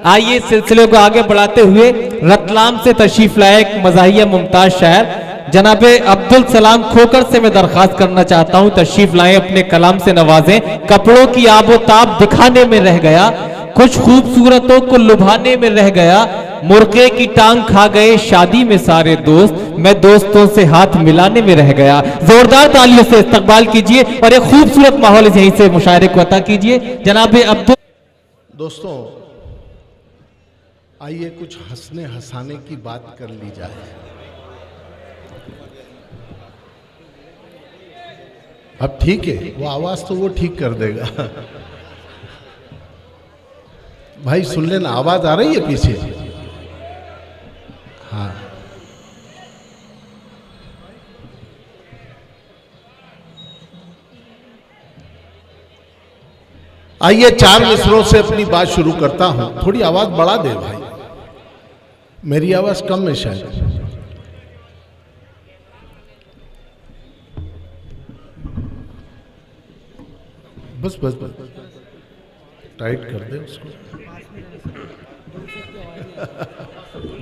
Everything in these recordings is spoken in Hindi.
आइए सिलसिले को आगे बढ़ाते हुए रतलाम से तशरीफ लाए एक मज़ाहिया मुमताज शायर जनाबे अब्दुल सलाम खोकर से मैं दरखास्त करना चाहता हूं तशरीफ लाएं, अपने कलाम से नवाजें। कपड़ों की आबो ताब दिखाने में रह गया, कुछ खूबसूरतों को लुभाने में रह गया, मुर्गे की टांग खा गए शादी में सारे दोस्त, मैं दोस्तों से हाथ मिलाने में रह गया। जोरदार तालियों से इस्तकबाल कीजिए और एक खूबसूरत माहौल यहीं से मुशायरे को अता कीजिए जनाबे अब्दुल। दोस्तों आइए कुछ हंसने हंसाने की बात कर ली जाए। अब ठीक है, वो आवाज तो वो ठीक कर देगा। भाई सुन लेना, आवाज आ रही है पीछे? हाँ, आइए 4 मिसरों से अपनी बात शुरू करता हूं। थोड़ी आवाज बढ़ा दे भाई, मेरी आवाज कम है शायद। बस बस बस टाइट कर दे उसको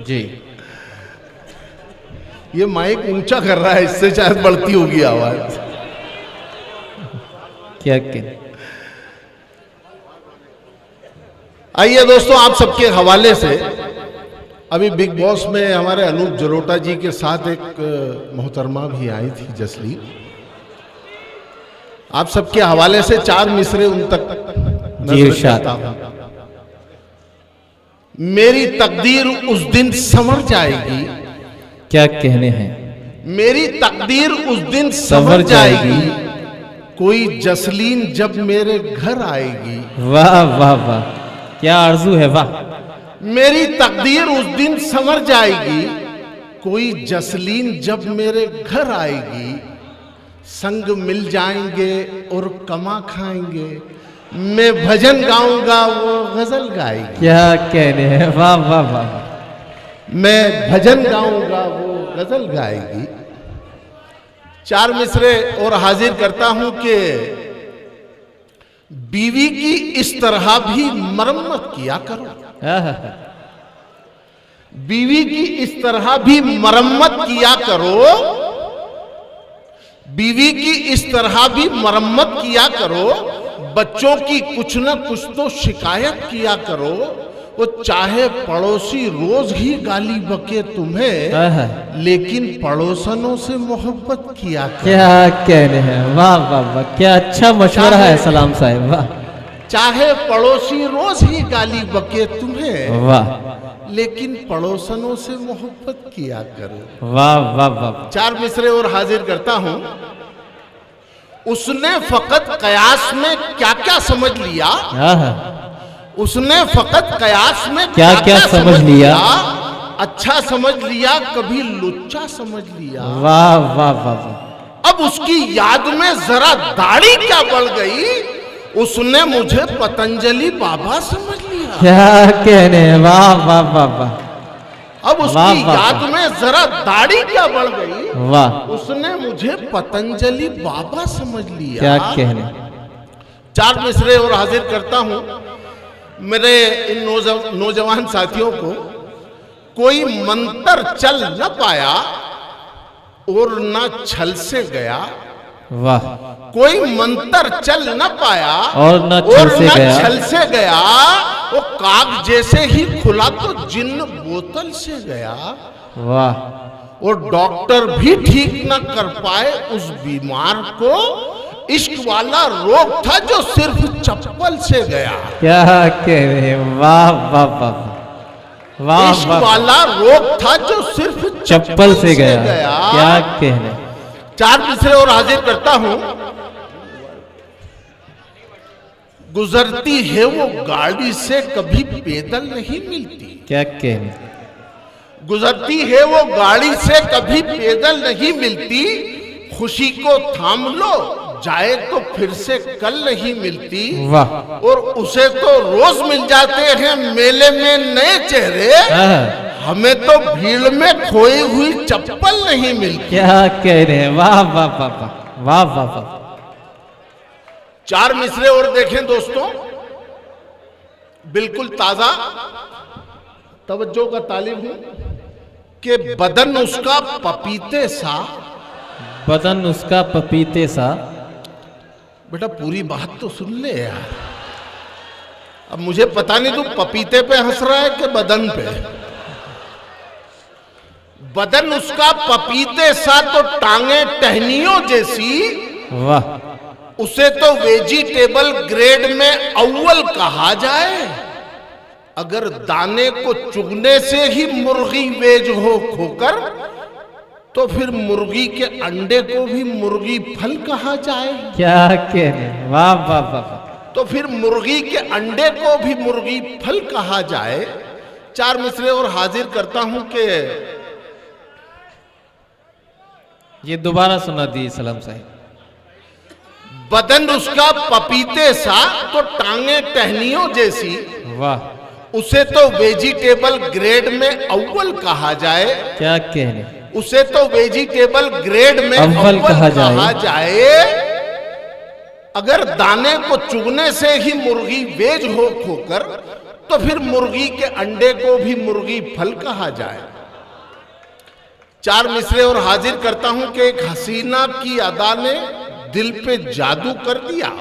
जी। ये माइक ऊंचा कर रहा है, इससे शायद बढ़ती होगी आवाज। क्या आइए दोस्तों, आप सबके हवाले से अभी बिग बॉस में हमारे अनूप जलोटा जी के साथ एक मोहतरमा भी आई थी जसली। आप सबके हवाले से 4 मिसरे उन तक जी। मेरी तकदीर उस दिन संवर जाएगी। क्या कहने हैं? मेरी तकदीर उस दिन संवर जाएगी, कोई जसलीन जब मेरे घर आएगी। वाह वाह वाह, क्या आरजू है, वाह। मेरी तकदीर उस दिन संवर जाएगी, कोई जसलीन जब मेरे घर आएगी, संग मिल जाएंगे और कमा खाएंगे, मैं भजन गाऊंगा वो गजल गाएगी। क्या कहने हैं, वाह वाह वाह। मैं भजन गाऊंगा वो गजल गाएगी। 4 मिसरे और हाजिर करता हूं कि बीवी की इस तरह भी मरम्मत किया करो। बीवी की इस तरह भी मरम्मत किया करो, बीवी की इस तरह भी मरम्मत किया करो, बच्चों की कुछ न कुछ तो शिकायत किया करो, वो चाहे पड़ोसी रोज ही गाली बके तुम्हें, लेकिन पड़ोसनों से मोहब्बत किया करो। क्या कहने हैं, वाह वाह वाह, क्या अच्छा मशवरा है सलाम साहब, वाह। चाहे पड़ोसी रोज ही गाली बके तुम्हें, वाह, लेकिन पड़ोसनों से मोहब्बत किया करो। वाह वाह वाह। 4 मिसरे और हाजिर करता हूं। उसने फकत कयास में क्या क्या समझ लिया, उसने फकत कयास में क्या क्या समझ लिया, अच्छा समझ लिया कभी लुच्चा समझ लिया। वाह वाह वाह। अब उसकी याद में जरा दाढ़ी क्या बढ़ गई, उसने मुझे पतंजलि बाबा समझ लिया। क्या कहने हैं, वाह वाह वाह वाह। अब उसकी याद में जरा दाढ़ी क्या बढ़ गई, वाह, उसने मुझे पतंजलि बाबा समझ लिया। क्या कहने। 4 मिसरे और हाजिर करता हूं। मेरे इन नौजवान साथियों को कोई मंत्र चल न पाया और न छल से गया। वाह। कोई मंत्र चल न पाया और न छल से गया, वो काग जैसे ही खुला तो जिन्न बोतल से गया। वाह। और डॉक्टर भी ठीक न कर पाए उस बीमार को, इश्क वाला रोग था जो सिर्फ चप्पल से गया। क्या कह रहे हैं, वाह वाह वाह वाह। इश्क वाला रोग था जो सिर्फ चप्पल से गया। क्या कहने। 4 मिसरे और हाजिर करता हूं। गुजरती है वो गाड़ी से कभी पैदल नहीं मिलती। क्या कहने। गुजरती है वो गाड़ी से कभी पैदल नहीं मिलती, खुशी को थाम लो जाए तो फिर से कल नहीं मिलती। वाह। और उसे तो रोज मिल जाते हैं मेले में नए चेहरे, हमें तो भीड़ में खोई हुई चप्पल नहीं मिलती। क्या कह रहे हैं, वाह वाह वाह वाह वाह वाह वाह। 4 मिसरे और देखें दोस्तों, बिल्कुल ताजा तवज्जो का तालिब हूं कि बदन उसका पपीते सा। बदन उसका पपीते सा। बेटा पूरी बात तो सुन ले यार। अब मुझे पता नहीं तू पपीते पे हंस रहा है कि बदन पे। बदन उसका पपीते सा तो टांगे टहनियों जैसी। वाह। उसे तो वेजिटेबल ग्रेड में अव्वल कहा जाए। अगर दाने को चुगने से ही मुर्गी वेज हो खोकर, तो फिर मुर्गी के अंडे को भी मुर्गी फल कहा जाए। क्या कहने, वाह वाह वाह वाह। तो फिर मुर्गी के अंडे को भी मुर्गी फल कहा जाए। 4 मिसरे और हाजिर करता हूं कि ये दोबारा सुना दी सलाम साहिब। बदन उसका पपीते सा तो टांगे टहनियों जैसी। वाह। उसे तो वेजिटेबल ग्रेड में अव्वल कहा जाए। क्या कहने, उसे तो वेजिटेबल ग्रेड में अव्वल कहा जाए। अगर दाने को चुगने से ही मुर्गी वेज हो खोकर, तो फिर मुर्गी के अंडे को भी मुर्गी फल कहा जाए। 4 मिसरे और हाजिर करता हूं कि एक हसीना की अदा ने दिल पे जादू कर दिया।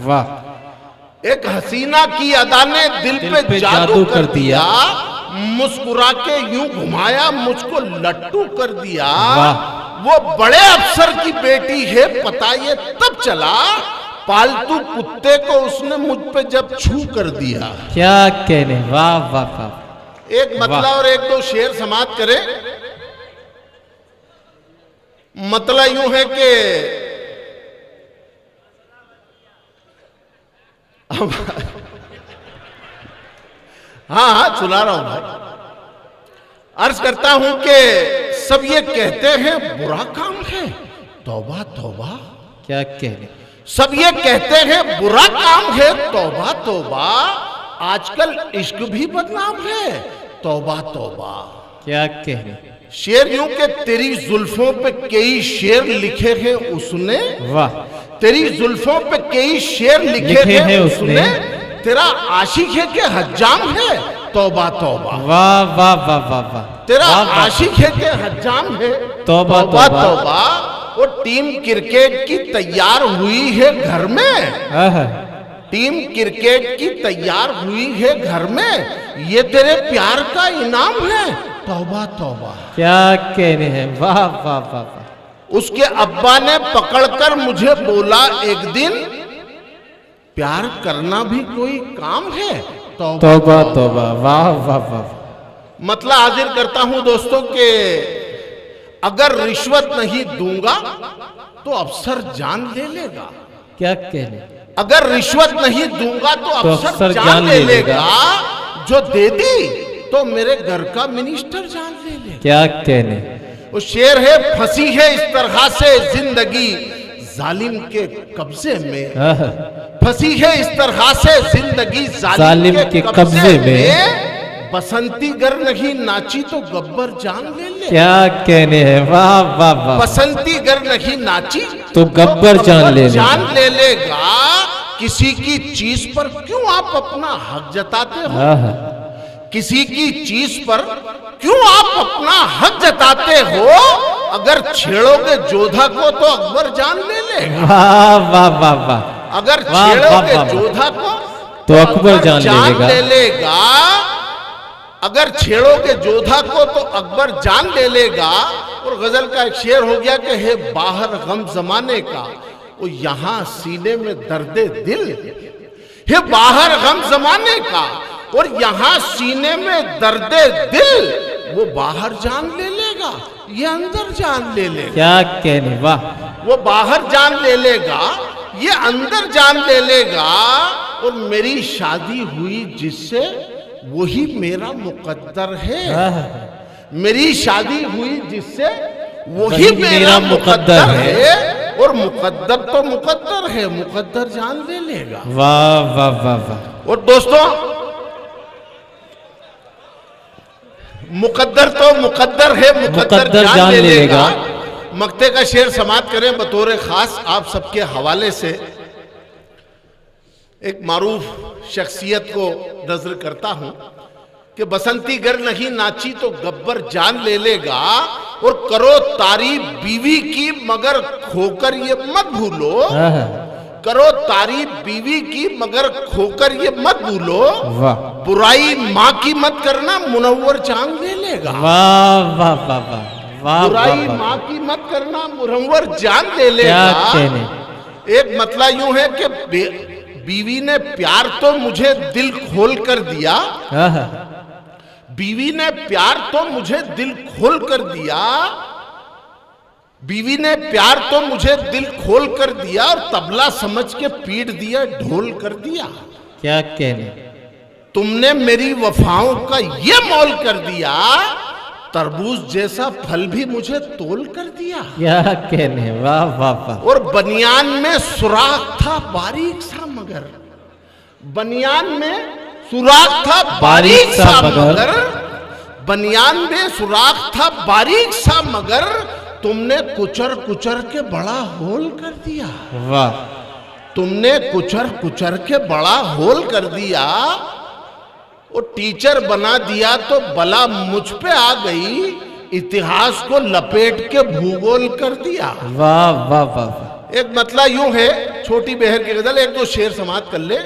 वाह। एक हसीना की अदा ने दिल पे जादू कर दिया। मुस्कुरा के यूं घुमाया, मुझको लट्टू कर दिया। वो बड़े अफसर की बेटी है पता ये तब चला, पालतू कुत्ते को उसने मुझ पे जब छू कर दिया। क्या कहने, वाह वाह वाह। एक मतला और 1-2 शेर समाप्त करें। मतला यूं है कि हाँ सुना रहा हूं भाई। अर्ज करता हूं कि सब ये कहते हैं बुरा काम है, तौबा तौबा। क्या कहने, सब ये कहते हैं बुरा काम है, तौबा तौबा। आजकल इश्क भी बदनाम है, तौबा तौबा। क्या कहने। शेर यूं के तेरी जुल्फों पे कई शेर लिखे हैं उसने। वाह। तेरी जुल्फों पे कई शेर लिखे हैं उसने। तेरा आशिक है कि हज्जाम है, तौबा तौबा। वाह वाह वाह वाह वाह। तेरा आशिक है कि हज्जाम है, तौबा तौबा तौबा। वो टीम क्रिकेट की तैयार हुई है घर में। टीम क्रिकेट की तैयार हुई है घर में, ये तेरे प्यार का इनाम है, तौबा तौबा। क्या कहने हैं, वाह वाह वाह वाह। उसके अब्बा ने पकड़कर मुझे बोला एक दिन, प्यार करना भी कोई काम है, तौबा तौबा। वाह वाह वाह। मतलब हाजिर करता हूं दोस्तों के अगर रिश्वत नहीं दूंगा तो अफसर जान ले लेगा। क्या कहने, अगर रिश्वत नहीं दूंगा तो अफसर जान ले लेगा। जो दे दी तो मेरे घर का मिनिस्टर जान ले लेगा। क्या कहने। वो शेर है, फंसी है इस तरह से जिंदगी जालिम के कब्जे में। फंसी है इस तरह से जिंदगी जालिम के कब्जे में। बसंती गर नहीं नाची तो गब्बर जान ले ले। क्या कहने हैं, वाह वाह वाह। बसंती गर नहीं नाची तो गब्बर जान ले लेगा। किसी की चीज पर क्यों आप अपना हक जताते हो? किसी की चीज पर क्यों आप अपना हक जताते हो? अगर छेड़ोगे जोधा को तो अकबर जान ले लेगा। वाह वाह वाह वाह। अगर छेड़ोगे जोधा को तो अकबर जान ले लेगा। अगर छेड़ोगे जोधा को तो अकबर जान ले लेगा। और गजल का एक शेर हो गया कि है बाहर गम जमाने का, वो यहां सीने में दर्दे दिल है। बाहर गम जमाने का और यहां सीने में दर्दे दिल, वो बाहर जान ले लेगा, ये अंदर जान ले लेगा। क्या कहने, वाह। वो बाहर जान ले लेगा, ये अंदर जान ले लेगा। और मेरी शादी हुई जिससे वही मेरा मुकद्दर है। मेरी शादी हुई जिससे वही मेरा मुकद्दर है। और मुकद्दर तो मुकद्दर है, मुकद्दर जान ले लेगा। वाह वाह वाह वाह। और दोस्तों मुकद्दर तो मुकद्दर है, मुकद्दर जान ले लेगा। मक्ते का शेर समाप्त करें बतौर खास आप सबके हवाले से। एक मारूफ शख्सियत को नजर करता हूं। कि बसंती गर नहीं नाची तो गब्बर जान ले लेगा, और करो तारीफ बीवी की मगर खोकर ये मत भूलो, करो तारीफ बीवी की मगर खोकर ये मत भूलो, वाह बुराई माँ की मत करना मुनव्वर चांद ले लेगा। वाह वाह वाह वाह वाह, बुराई माँ की मत करना मुनव्वर जान ले लेगा। क्या कहने। एक मतलब यूं है कि बीवी ने प्यार तो मुझे दिल खोल कर दिया, बीवी ने प्यार तो मुझे दिल खोल कर दिया, बीवी ने प्यार तो मुझे दिल खोल कर दिया, और तबला समझ के पीट दिया ढोल कर दिया। क्या कहने। तुमने मेरी वफाओं का ये मोल कर दिया, तरबूज जैसा फल भी मुझे तोल कर दिया। क्या कहने। वाह वाह वाह। और बनियान में सुराख था बारीक सा मगर, बनियान में सुराख था बारीक सा मगर, बनियान में सुराख था बारीक सा मगर, तुमने कुचर कुचर के बड़ा होल कर दिया। वाह। तुमने कुचर कुचर के बड़ा होल कर दिया, वो टीचर बना दिया तो बला मुझ पे आ गई, इतिहास को लपेट के भूगोल कर दिया। वाह वाह वाह। एक मतलब यूं है, छोटी बहर की गजल, एक दो शेर समाप्त कर ले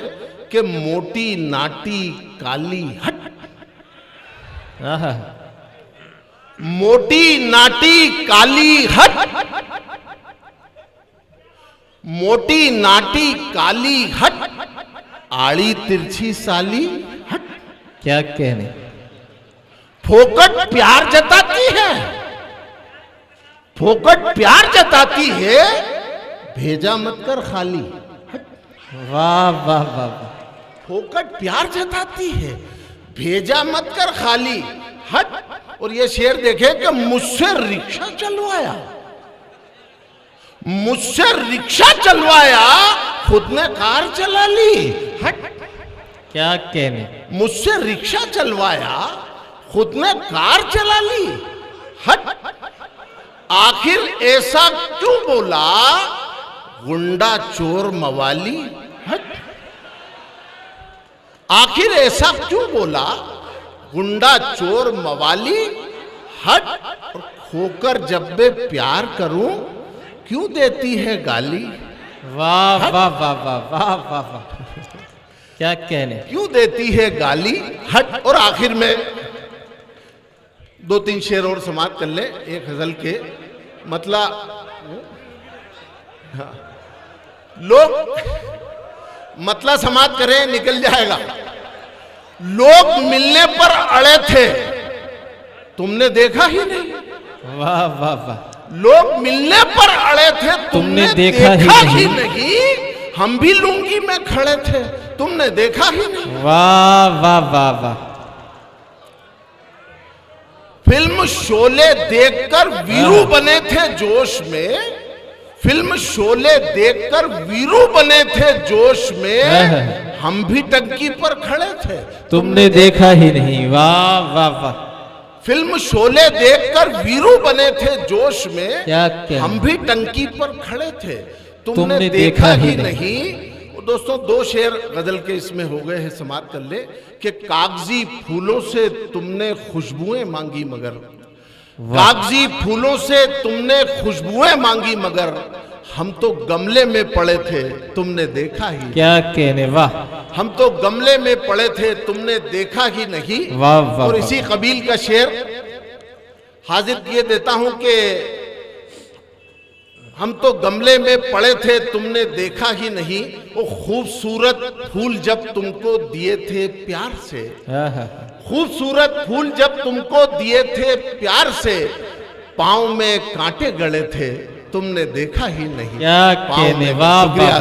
कि मोटी नाटी काली हट, मोटी नाटी काली हट, मोटी नाटी काली हट, आड़ी तिरछी साली हट। क्या कहने। फोकट प्यार जताती है, फोकट प्यार जताती है, भेजा मत कर खाली। वाह वाह वाह वाह। फोकट प्यार जताती है, भेजा मत कर खाली हट। और ये शेर देखे कि मुझसे रिक्शा चलवाया, मुझसे रिक्शा चलवाया, खुद ने कार चला ली हट। क्या कहने। मुझसे रिक्शा चलवाया, खुद ने कार चला ली हट। आखिर ऐसा क्यों बोला गुंडा चोर मवाली हट। आखिर ऐसा क्यों बोला गुंडा चोर मवाली हट। और खोकर जब मैं प्यार करूं क्यों देती है गाली। वाह वाह वाह वाह वाह वाह वाह। क्या कहने। क्यों देती है गाली हट। और आखिर में दो तीन शेर और समाप्त कर ले एक गजल के। मतलब लोग मतलब समाप्त करें निकल जाएगा। लोग मिलने पर अड़े थे तुमने देखा ही नहीं। वाह वाह वाह। लोग मिलने पर अड़े थे तुमने देखा ही नहीं। हम भी लुंगी में खड़े थे तुमने देखा ही नहीं। वाह वाह वाह वाह। फिल्म शोले देखकर वीरू बने थे जोश में। फिल्म शोले देखकर वीरू बने थे जोश में। हम भी टंकी पर खड़े थे तुमने देखा ही नहीं। वाह वाह वाह। फिल्म शोले देखकर वीरू बने थे जोश में। क्या हम भी टंकी पर खड़े थे तुमने देखा ही नहीं। दोस्तों दो शेर गजल के इसमें हो गए हैं समाप्त कर ले कि कागजी फूलों से तुमने खुशबुएं मांगी मगर। कागजी फूलों से तुमने खुशबुएं मांगी मगर हम तो गमले में पड़े थे तुमने देखा ही। क्या कहने। वाह। हम तो गमले में पड़े थे तुमने देखा ही नहीं। वाह वाह। और इसी कबील का शेर हाजिर किए देता हूं कि हम तो गमले में पड़े थे तुमने देखा ही नहीं। वो खूबसूरत फूल जब तुमको दिए थे प्यार से। खूबसूरत फूल जब तुमको दिए थे प्यार से पांव में कांटे गड़े थे तुमने देखा ही नहीं। क्या कहने। वाह वाह।